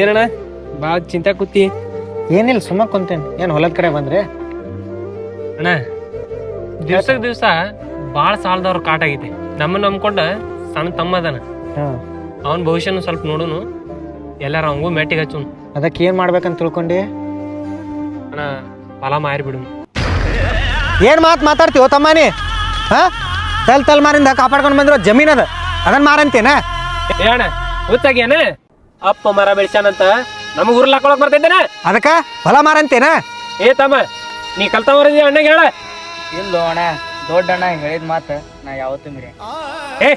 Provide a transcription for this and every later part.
ಏನಣ್ಣ ಭಾಳ ಚಿಂತೆ ಕೂತಿ? ಏನಿಲ್ಲ ಸುಮ್ಮ ಕುಂತೇನೆ. ಏನು ಹೊಲದ ಕಡೆ ಬಂದ್ರೆ? ಅಣ್ಣ ದಿವ್ಸಕ್ಕೆ ದಿವಸ ಭಾಳ ಸಾಲದವ್ರ ಕಾಟ ಆಗೈತಿ. ನಮ್ಮನ್ನ ನಂಬ್ಕೊಂಡ ಸಣ್ಣ ತಮ್ಮ ಅದಾನ. ಅವನ ಭವಿಷ್ಯನು ಸ್ವಲ್ಪ ನೋಡುನು, ಎಲ್ಲಾರ ಅವಂಗೂ ಮೆಟ್ಟಿಗೆ ಹಚ್ಚುನು. ಅದಕ್ಕೆ ಏನು ಮಾಡ್ಬೇಕಂತ ತಿಳ್ಕೊಂಡಿ? ಅಣ್ಣ ಹೊಲ ಮಾರಿ ಬಿಡುನು. ಏನು ಮಾತಾಡ್ತೀವೋ ತಮ್ಮನಿ? ಹಾಂ, ತಲೆಮಾರಿಂದ ಕಾಪಾಡ್ಕೊಂಡು ಬಂದಿರೋ ಜಮೀನ್ ಅದ, ಅದನ್ನ ಮಾರಂತೇನ? ಏ ಅಣ್ಣ ಗೊತ್ತಾಗ್ಯಾನ? ಅಪ್ಪ ಮರ ಬೆಳ್ಸ್ಯಾನಂತ ನಮಗ್ ಊರ್ಲ ಹಾಕೊಳಕ್ ಬರ್ತೈತೇನ? ಅದಕ್ಕ ಹೊಲ ಮಾರಂತೇನ? ಏ ತಮ್ಮ, ನೀ ಕಲ್ತವರದಿ ಅಣ್ಣಗೆ ಹೇಳ. ಇಲ್ಲೋ ಅಣ್ಣ, ದೊಡ್ಡ ಅಣ್ಣ ಹೇಳಿದ ಮಾತು ನಾ ಯಾವತ್ತೂ ಮಿರಿ. ಏ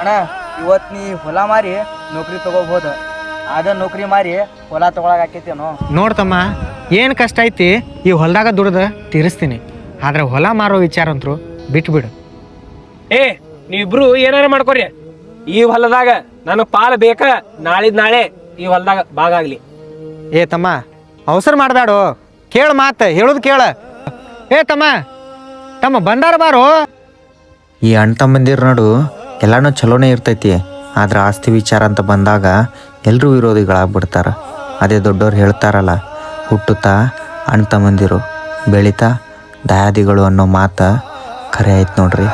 ಅಣ್ಣ, ಇವತ್ತು ನೀ ಹೊಲ ಮಾರಿ ನೌಕರಿ ತಗೋಬಹುದು, ಅದ ನೌಕರಿ ಮಾರಿ ಹೊಲ ತಗೊಳಕ್ ಆಕೈತೇನೋ? ನೋಡ್ತಮ್ಮ, ಏನು ಕಷ್ಟ ಐತಿ ಈ ಹೊಲದಾಗ ದುಡ್ದು ತೀರಿಸ್ತೀನಿ. ಆದ್ರೆ ಹೊಲ ಮಾರೋ ವಿಚಾರ ಅಂತರು ಬಿಟ್ಬಿಡು. ಏ ನೀವಿಬ್ರು ಏನಾರ ಮಾಡ್ಕೊರಿ, ಈ ಹೊಲದಾಗ ನನಗ್ ಪಾಲು ಬೇಕ. ನಾಳಿದ್ ನಾಳೆ ಈ ಹೊಲದಾಗ ಭಾಗ ಆಗ್ಲಿ. ಏ ತಮ್ಮ, ಅವಸರ ಮಾಡಬೇಡು, ಕೇಳ ಮಾತು ಹೇಳೋದು ಕೇಳ. ಏ ತಮ್ಮ ಬಂದಾರ ಬಾರೋ. ಈ ಅಣ್ಣ ತಮ್ಮಂದಿರ ನಡು ಎಲ್ಲಾನು ಚಲೋನೇ ಇರ್ತೈತಿ. ಆದ್ರೆ ಆಸ್ತಿ ವಿಚಾರ ಅಂತ ಬಂದಾಗ ಎಲ್ಲರೂ ವಿರೋಧಿಗಳಾಗ್ಬಿಡ್ತಾರ. ಅದೇ ದೊಡ್ಡವ್ರು ಹೇಳ್ತಾರಲ್ಲ, ಹುಟ್ಟುತ್ತಾ ಅಣ್ಣ ತಮ್ಮಂದಿರು, ಬೆಳೀತಾ ದಾಯಾದಿಗಳು ಅನ್ನೋ ಮಾತು ಖರೆ ಆಯ್ತು ನೋಡ್ರಿ.